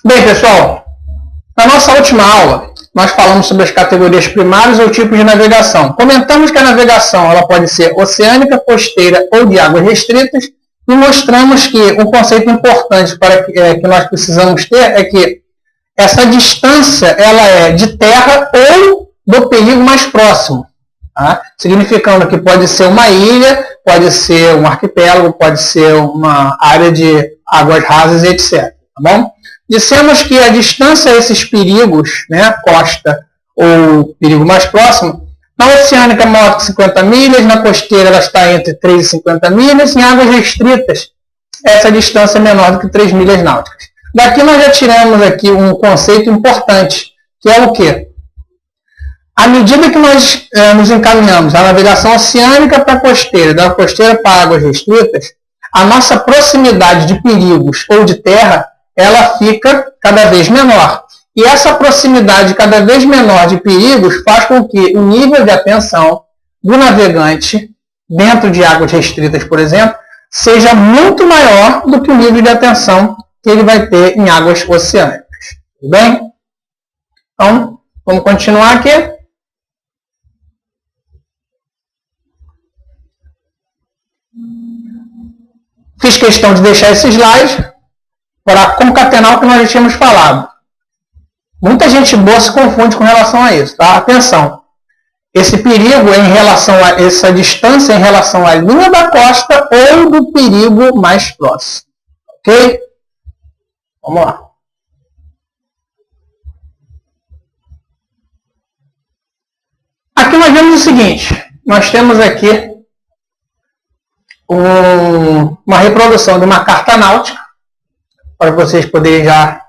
Bem, pessoal, na nossa última aula, nós falamos sobre as categorias primárias ou tipos de navegação. Comentamos que a navegação ela pode ser oceânica, costeira ou de águas restritas, e mostramos que um conceito importante que nós precisamos ter é que essa distância ela é de terra ou do perigo mais próximo, tá? Significando que pode ser uma ilha, pode ser um arquipélago, pode ser uma área de águas rasas, etc. Tá bom? Dissemos que a distância a esses perigos, né, costa ou perigo mais próximo, na oceânica é maior que 50 milhas, na costeira ela está entre 3 e 50 milhas, em águas restritas essa distância é menor do que 3 milhas náuticas. Daqui nós já tiramos aqui um conceito importante, que é o quê? À medida que nós nos encaminhamos da navegação oceânica para a costeira, da costeira para águas restritas, a nossa proximidade de perigos ou de terra, ela fica cada vez menor. E essa proximidade cada vez menor de perigos faz com que o nível de atenção do navegante, dentro de águas restritas, por exemplo, seja muito maior do que o nível de atenção que ele vai ter em águas oceânicas. Tudo bem? Então, vamos continuar aqui. Fiz questão de deixar esse slide para concatenar o que nós já tínhamos falado. Muita gente boa se confunde com relação a isso, tá? Atenção! Esse perigo é em relação a essa distância, em relação à linha da costa ou do perigo mais próximo. Ok? Vamos lá. Aqui nós vemos o seguinte. Nós temos aqui uma reprodução de uma carta náutica, para vocês poderem já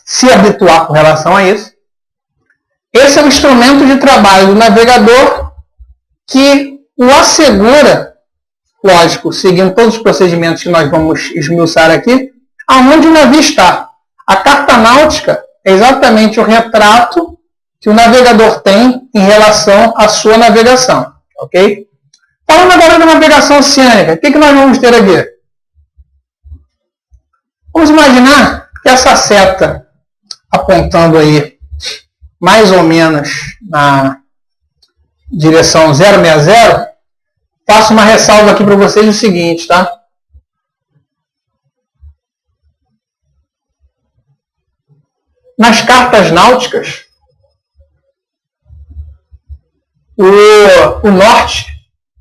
se habituar com relação a isso. Esse é o instrumento de trabalho do navegador que o assegura, lógico, seguindo todos os procedimentos que nós vamos esmiuçar aqui, aonde o navio está. A carta náutica é exatamente o retrato que o navegador tem em relação à sua navegação. Ok? Falando agora da navegação oceânica, o que nós vamos ter aqui? Vamos imaginar que essa seta apontando aí mais ou menos na direção 060, faço uma ressalva aqui para vocês o seguinte, tá? Nas cartas náuticas, o norte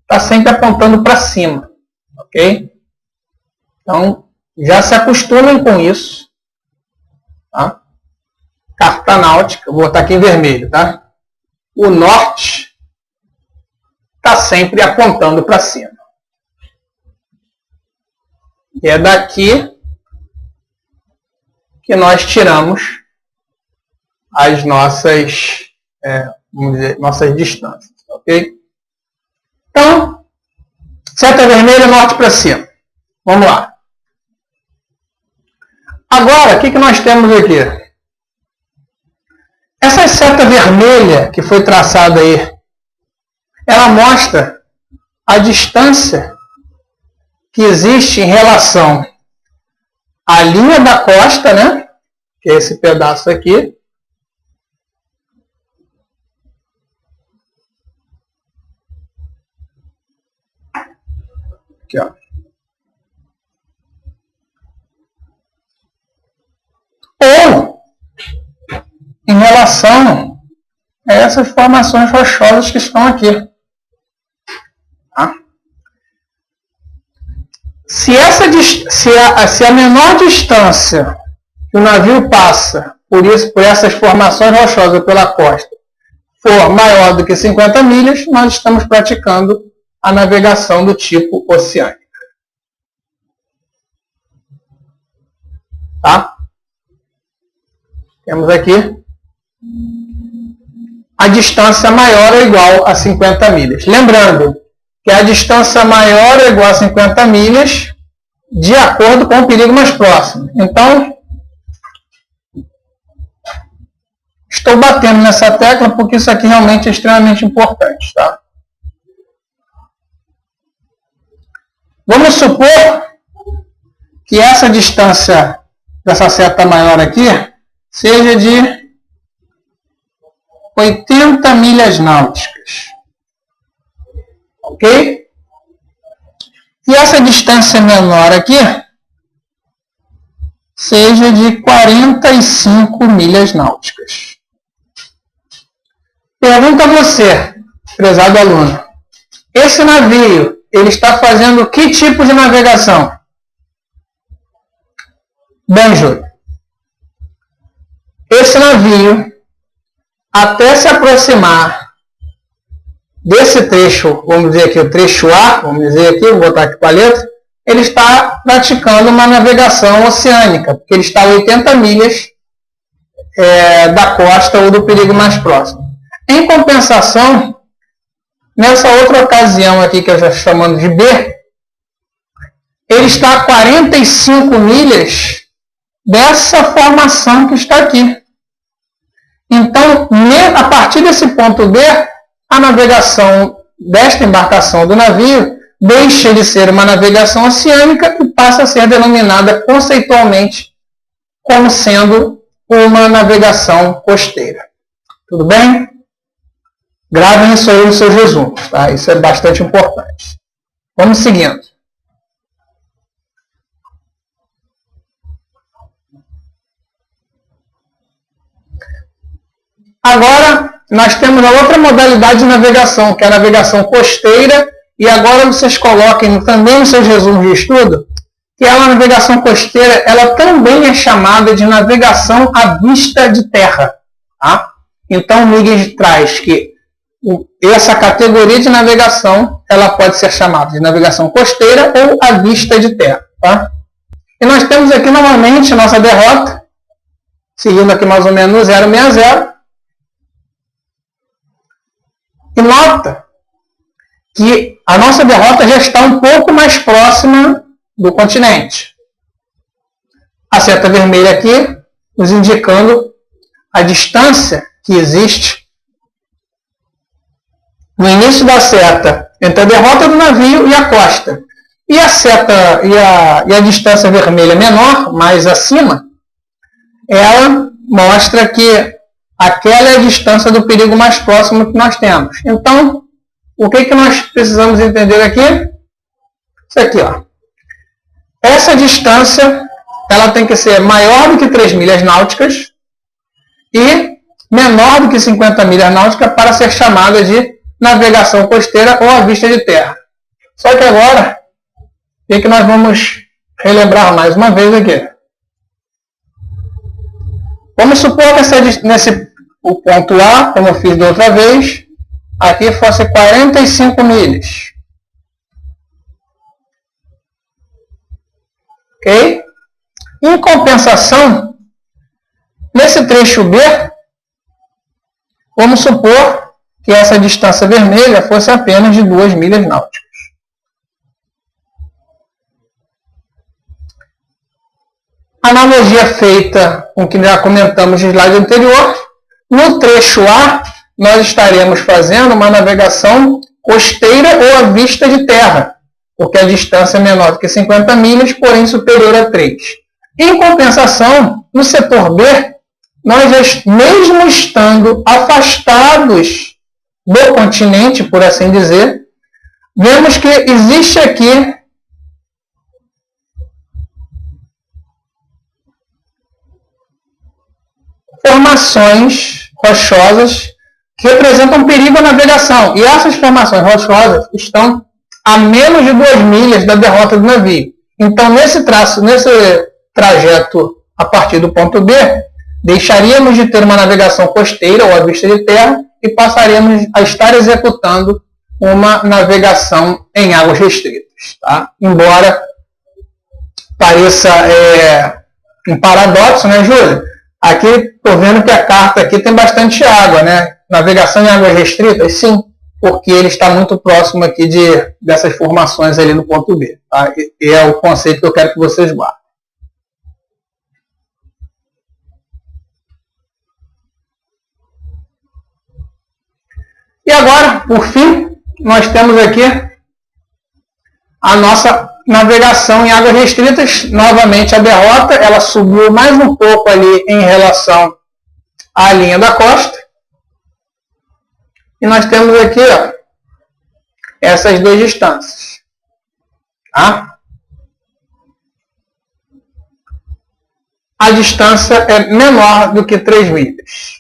está sempre apontando para cima, ok? Então, já se acostumem com isso, tá? Carta náutica, vou botar aqui em vermelho, tá? O norte está sempre apontando para cima. E é daqui que nós tiramos as nossas, vamos dizer, nossas distâncias, ok? Então, seta vermelha, norte para cima. Vamos lá. Agora, o que nós temos aqui? Essa seta vermelha que foi traçada aí, ela mostra a distância que existe em relação à linha da costa, né? Que é esse pedaço aqui. Aqui, ó. Ou em relação a essas formações rochosas que estão aqui. Tá? Se a menor distância que o navio passa por essas formações rochosas pela costa for maior do que 50 milhas, nós estamos praticando a navegação do tipo oceânica. Tá? Temos aqui a distância maior ou igual a 50 milhas. Lembrando que a distância maior ou igual a 50 milhas de acordo com o perigo mais próximo. Então, estou batendo nessa tecla porque isso aqui realmente é extremamente importante. Tá? Vamos supor que essa distância dessa seta maior aqui seja de 80 milhas náuticas. Ok? E essa distância menor aqui seja de 45 milhas náuticas. Pergunta a você, prezado aluno. Esse navio, ele está fazendo que tipo de navegação? Bem, Júlio, esse navio, até se aproximar desse trecho, vamos dizer aqui o trecho A, vamos dizer aqui, vou botar aqui com a letra, ele está praticando uma navegação oceânica, porque ele está a 80 milhas da costa ou do perigo mais próximo. Em compensação, nessa outra ocasião aqui que eu já estou chamando de B, ele está a 45 milhas dessa formação que está aqui. Então, a partir desse ponto B, a navegação desta embarcação do navio deixa de ser uma navegação oceânica e passa a ser denominada conceitualmente como sendo uma navegação costeira. Tudo bem? Gravem isso aí nos seus resumos, tá? Isso é bastante importante. Vamos seguindo. Agora, nós temos a outra modalidade de navegação, que é a navegação costeira, e agora vocês coloquem também nos seus resumos de estudo, que a navegação costeira, ela também é chamada de navegação à vista de terra. Tá? Então, o Miguel traz que essa categoria de navegação, ela pode ser chamada de navegação costeira ou à vista de terra. Tá? E nós temos aqui novamente nossa derrota, seguindo aqui mais ou menos 060, e nota que a nossa derrota já está um pouco mais próxima do continente. A seta vermelha aqui nos indicando a distância que existe no início da seta entre a derrota do navio e a costa. E a seta e a distância vermelha menor, mais acima, ela mostra que aquela é a distância do perigo mais próximo que nós temos. Então, o que nós precisamos entender aqui? Isso aqui, ó. Essa distância, ela tem que ser maior do que 3 milhas náuticas e menor do que 50 milhas náuticas para ser chamada de navegação costeira ou à vista de terra. Só que agora, o que nós vamos relembrar mais uma vez aqui? Vamos supor que o ponto A, como eu fiz da outra vez, aqui fosse 45 milhas. Ok? Em compensação, nesse trecho B, vamos supor que essa distância vermelha fosse apenas de 2 milhas náuticas. Analogia feita com o que já comentamos no slide anterior, no trecho A, nós estaremos fazendo uma navegação costeira ou à vista de terra, porque a distância é menor do que 50 milhas, porém superior a 3. Em compensação, no setor B, nós, mesmo estando afastados do continente, por assim dizer, vemos que existe aqui formações rochosas que representam perigo à navegação. E essas formações rochosas estão a menos de 2 milhas da derrota do navio. Então, nesse trajeto a partir do ponto B, deixaríamos de ter uma navegação costeira ou à vista de terra e passaríamos a estar executando uma navegação em águas restritas. Tá? Embora pareça um paradoxo, né, Júlio? Aqui, estou vendo que a carta aqui tem bastante água, né? Navegação em águas restritas, sim, porque ele está muito próximo aqui dessas formações ali no ponto B. Tá? E é o conceito que eu quero que vocês guardem. E agora, por fim, nós temos aqui a nossa navegação em águas restritas, novamente a derrota, ela subiu mais um pouco ali em relação à linha da costa. E nós temos aqui, ó, essas duas distâncias. Tá? A distância é menor do que 3 milhas.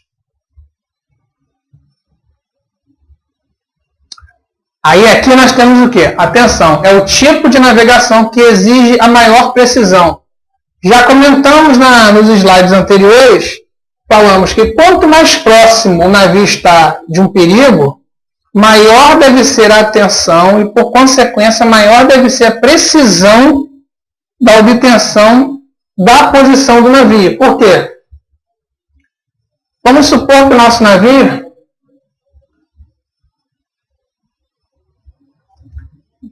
Aí aqui nós temos o quê? Atenção, é o tipo de navegação que exige a maior precisão. Já comentamos nos slides anteriores, falamos que quanto mais próximo o navio está de um perigo, maior deve ser a atenção e, por consequência, maior deve ser a precisão da obtenção da posição do navio. Por quê? Vamos supor que o nosso navio...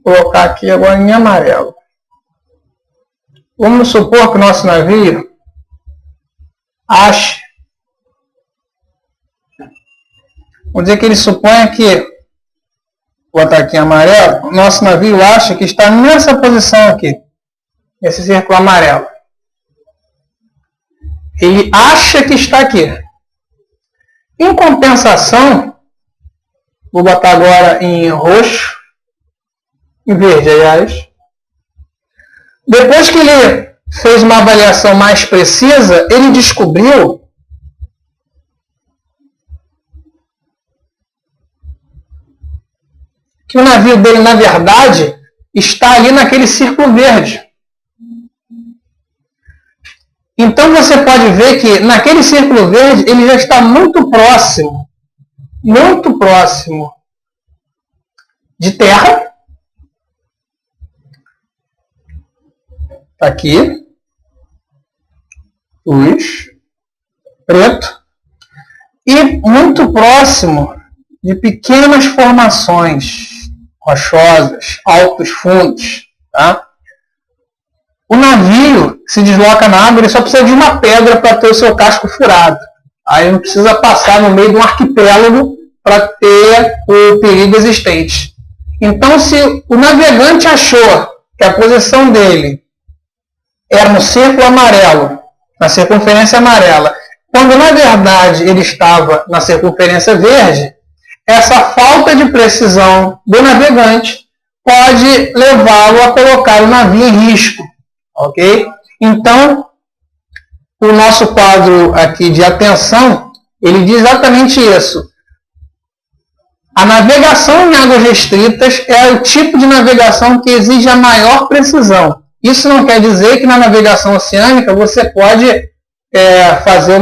Vou colocar aqui agora em amarelo. Vamos supor que o nosso navio ache... Vamos dizer que ele suponha que, vou botar aqui em amarelo, o nosso navio acha que está nessa posição aqui, esse círculo amarelo. Ele acha que está aqui. Em compensação, vou botar agora em roxo, em verde, aliás. Depois que ele fez uma avaliação mais precisa, ele descobriu que o navio dele, na verdade, está ali naquele círculo verde. Então você pode ver que naquele círculo verde ele já está muito próximo de terra. Está aqui, luz, preto, e muito próximo de pequenas formações rochosas, altos fundos. Tá? O navio se desloca na água, ele só precisa de uma pedra para ter o seu casco furado. Aí não precisa passar no meio de um arquipélago para ter o perigo existente. Então, se o navegante achou que a posição dele era no círculo amarelo, na circunferência amarela, quando na verdade ele estava na circunferência verde, essa falta de precisão do navegante pode levá-lo a colocar o navio em risco. Ok? Então, o nosso quadro aqui de atenção, ele diz exatamente isso. A navegação em águas restritas é o tipo de navegação que exige a maior precisão. Isso não quer dizer que na navegação oceânica você pode fazer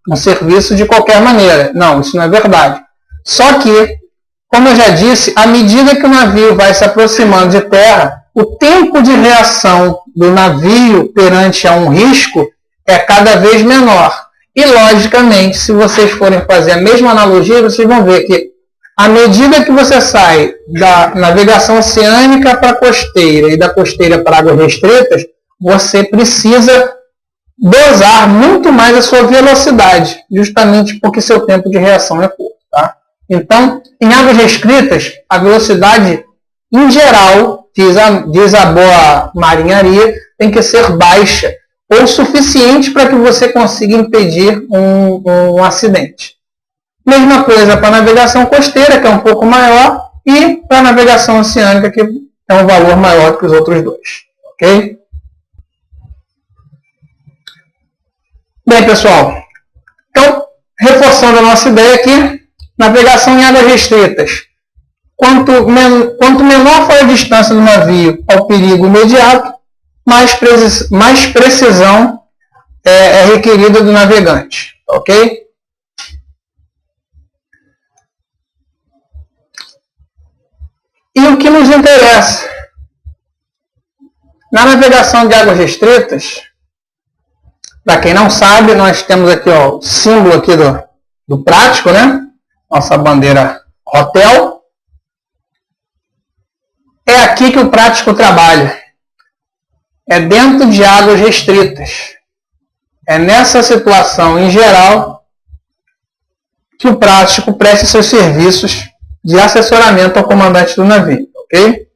um serviço de qualquer maneira. Não, isso não é verdade. Só que, como eu já disse, à medida que o navio vai se aproximando de terra, o tempo de reação do navio perante a um risco é cada vez menor. E, logicamente, se vocês forem fazer a mesma analogia, vocês vão ver que, à medida que você sai da navegação oceânica para a costeira e da costeira para águas restritas, você precisa dosar muito mais a sua velocidade, justamente porque seu tempo de reação é curto. Tá? Então, em águas restritas, a velocidade, em geral, diz a boa marinharia, tem que ser baixa, ou suficiente para que você consiga impedir um acidente. Mesma coisa para a navegação costeira, que é um pouco maior, e para a navegação oceânica, que é um valor maior que os outros dois. Ok? Bem, pessoal, então, reforçando a nossa ideia aqui, navegação em águas restritas. Quanto menor for a distância do navio ao perigo imediato, mais precisão é requerida do navegante. Ok? E o que nos interessa? Na navegação de águas restritas, para quem não sabe, nós temos aqui o símbolo aqui do prático, né? Nossa bandeira hotel. É aqui que o prático trabalha. É dentro de águas restritas. É nessa situação, em geral, que o prático presta seus serviços de assessoramento ao comandante do navio. Ok?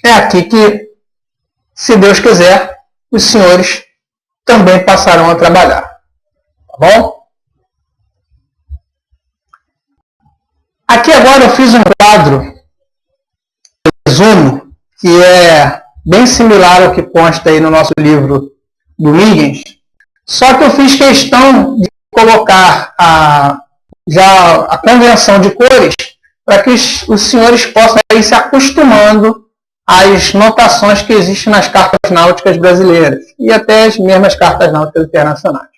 é aqui que, se Deus quiser, os senhores também passarão a trabalhar. Tá bom? Aqui agora eu fiz um quadro, resumo, que é bem similar ao que consta aí no nosso livro do Huygens, só que eu fiz questão de colocar já a convenção de cores para que os senhores possam ir se acostumando às notações que existem nas cartas náuticas brasileiras e até as mesmas cartas náuticas internacionais.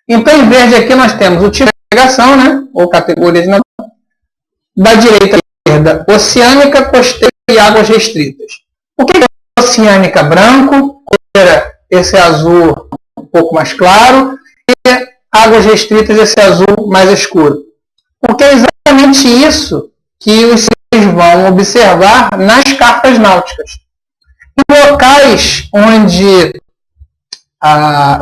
Então, em verde aqui nós temos o tipo de navegação, né, ou categoria de navegação, da direita à esquerda, oceânica, costeira e águas restritas. O que é oceânica? Branco, costeira, esse azul um pouco mais claro, e águas restritas, esse azul mais escuro. Porque é exatamente isso que os senhores vão observar nas cartas náuticas. Em locais onde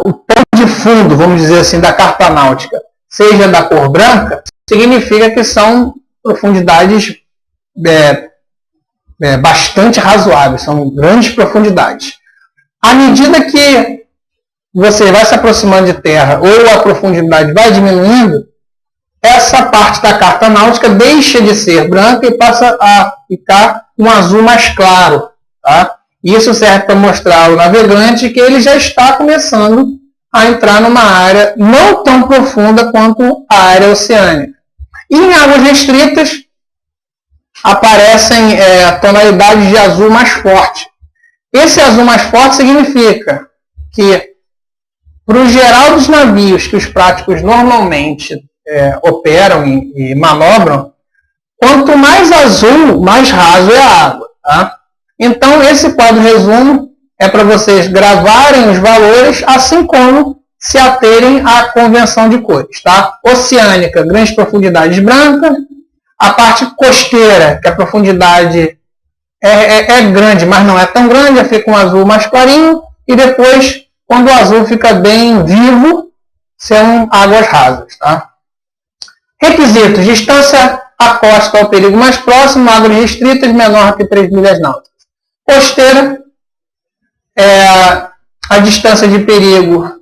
o tom de fundo, vamos dizer assim, da carta náutica seja da cor branca, significa que são profundidades bastante razoáveis, são grandes profundidades. À medida que você vai se aproximando de terra ou a profundidade vai diminuindo, essa parte da carta náutica deixa de ser branca e passa a ficar um azul mais claro. Tá? Isso serve para mostrar ao navegante que ele já está começando a entrar numa área não tão profunda quanto a área oceânica. E em águas restritas aparecem tonalidades de azul mais forte. Esse azul mais forte significa que, para o geral dos navios que os práticos normalmente operam e manobram, quanto mais azul, mais raso é a água. Tá? Então, esse quadro resumo é para vocês gravarem os valores, assim como se aterem à convenção de cores. Tá? Oceânica, grandes profundidades brancas. A parte costeira, que a profundidade é grande, mas não é tão grande, fica um azul mais clarinho. E depois, quando o azul fica bem vivo, são águas rasas. Tá? Requisitos: distância à costa ao perigo mais próximo, águas restritas menor que 3 milhas náuticas. Costeira, a distância de perigo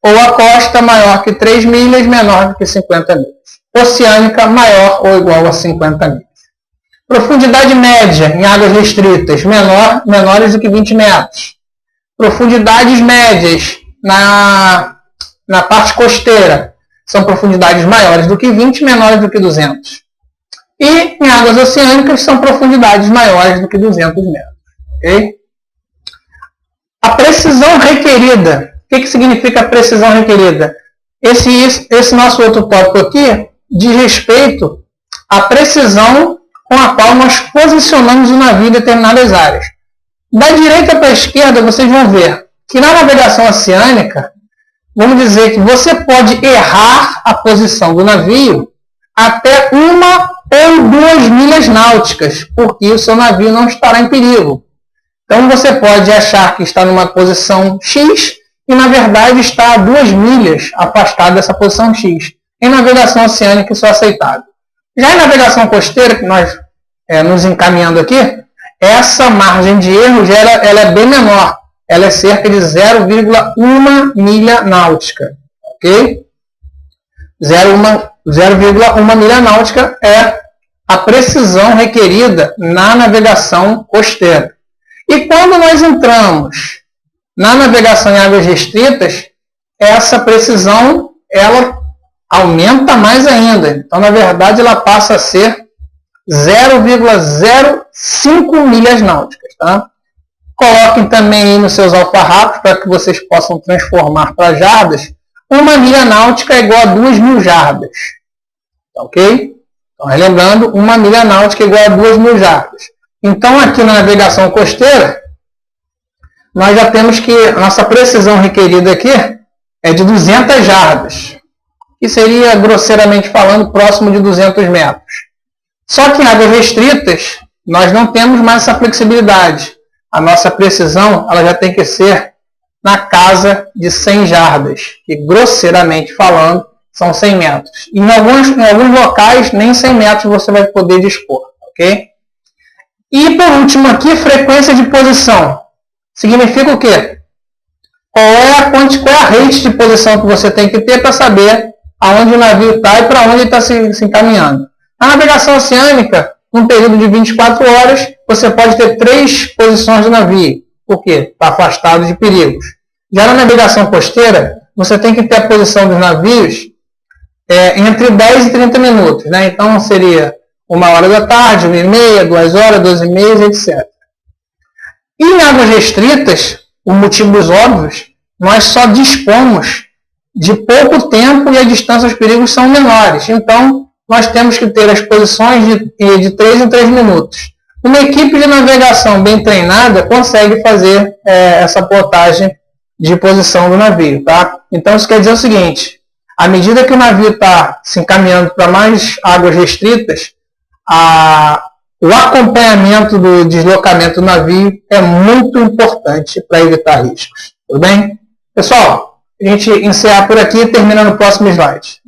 ou a costa maior que 3 milhas, menor que 50 milhas. Oceânica, maior ou igual a 50 milhas. Profundidade média em águas restritas, menores do que 20 metros. Profundidades médias na parte costeira são profundidades maiores do que 20, menores do que 200. E em águas oceânicas são profundidades maiores do que 200 metros. Okay? A precisão requerida. O que significa a precisão requerida? Esse nosso outro tópico aqui diz respeito à precisão com a qual nós posicionamos o navio em determinadas áreas. Da direita para a esquerda, vocês vão ver que na navegação oceânica, vamos dizer que você pode errar a posição do navio até 1 ou 2 milhas náuticas, porque o seu navio não estará em perigo. Então você pode achar que está numa posição X e na verdade está a 2 milhas afastado dessa posição X. Em navegação oceânica isso é aceitável. Já em navegação costeira, que nós nos encaminhando aqui, essa margem de erro ela é bem menor. Ela é cerca de 0,1 milha náutica. Ok? 0,1 milha náutica é a precisão requerida na navegação costeira. E quando nós entramos na navegação em águas restritas, essa precisão ela aumenta mais ainda. Então, na verdade, ela passa a ser 0,05 milhas náuticas. Tá? Coloquem também aí nos seus alfarrábios para que vocês possam transformar para jardas. 1 milha náutica é igual a 2.000 jardas. Ok? Então, relembrando, 1 milha náutica é igual a 2.000 jardas. Então, aqui na navegação costeira, nós já temos que a nossa precisão requerida aqui é de 200 jardas, que seria, grosseiramente falando, próximo de 200 metros. Só que em águas restritas, nós não temos mais essa flexibilidade. A nossa precisão ela já tem que ser na casa de 100 jardas, que, grosseiramente falando, são 100 metros. Em alguns locais, nem 100 metros você vai poder dispor. Ok? E por último aqui, frequência de posição. Significa o quê? Qual é a rate de posição que você tem que ter para saber aonde o navio está e para onde ele está se encaminhando. Na navegação oceânica, num período de 24 horas, você pode ter 3 posições do navio. Por quê? Está afastado de perigos. Já na navegação costeira, você tem que ter a posição dos navios entre 10 e 30 minutos. Né? Então, seria 1h da tarde, 1h30, 2h, 12h30, etc. E em águas restritas, por motivos óbvios, nós só dispomos de pouco tempo e a distância aos perigos são menores. Então, nós temos que ter as posições de 3 em 3 minutos. Uma equipe de navegação bem treinada consegue fazer essa plotagem de posição do navio. Tá? Então, isso quer dizer o seguinte, à medida que o navio está se encaminhando para mais águas restritas, o acompanhamento do deslocamento do navio é muito importante para evitar riscos. Tudo bem? Pessoal, a gente encerra por aqui e termina no próximo slide.